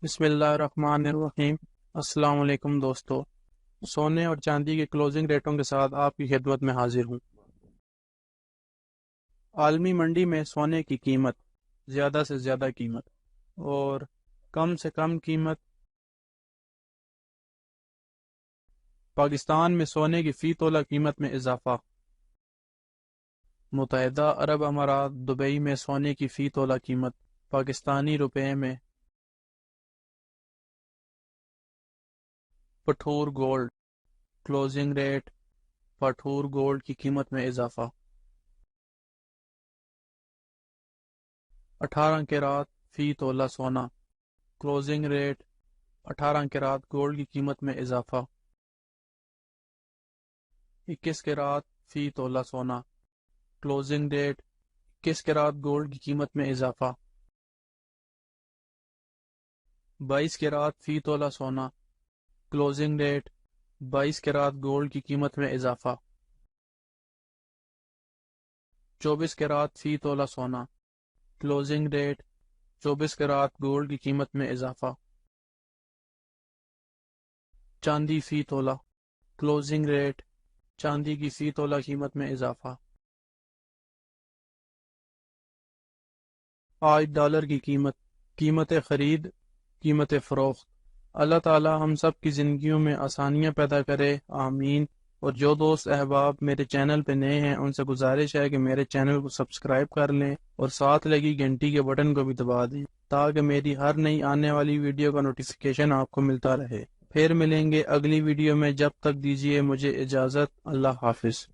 بسم اللہ الرحمن الرحیم۔ السلام علیکم دوستو، سونے اور چاندی کے کلوزنگ ریٹوں کے ساتھ آپ کی خدمت میں حاضر ہوں۔ عالمی منڈی میں سونے کی قیمت، زیادہ سے زیادہ قیمت اور کم سے کم قیمت۔ پاکستان میں سونے کی فی تولہ قیمت میں اضافہ۔ متحدہ عرب امارات دبئی میں سونے کی فی تولہ قیمت پاکستانی روپے میں۔ پٹھور گولڈ کلوزنگ ریٹ، پٹھور گولڈ کی قیمت میں اضافہ۔ 18 کیرات فی تولہ سونا کلوزنگ ریٹ، 18 کیرات گولڈ کی قیمت میں اضافہ۔ 21 کیرات فی تولہ سونا کلوزنگ ریٹ، 21 کیرات گولڈ کی قیمت میں اضافہ۔ 22 کیرات فی تولہ سونا کلوزنگ ریٹ، 22 کیرات گولڈ کی قیمت میں اضافہ۔ 24 کیرات فی تولہ سونا کلوزنگ ریٹ، 24 کیرات گولڈ کی قیمت میں اضافہ۔ چاندی فی تولہ کلوزنگ ریٹ، چاندی کی فی تولہ قیمت میں اضافہ۔ آج ڈالر کی قیمت خرید، قیمت فروخت۔ اللہ تعالی ہم سب کی زندگیوں میں آسانیاں پیدا کرے، آمین۔ اور جو دوست احباب میرے چینل پہ نئے ہیں ان سے گزارش ہے کہ میرے چینل کو سبسکرائب کر لیں اور ساتھ لگی گھنٹی کے بٹن کو بھی دبا دیں تاکہ میری ہر نئی آنے والی ویڈیو کا نوٹیفیکیشن آپ کو ملتا رہے۔ پھر ملیں گے اگلی ویڈیو میں، جب تک دیجیے مجھے اجازت۔ اللہ حافظ۔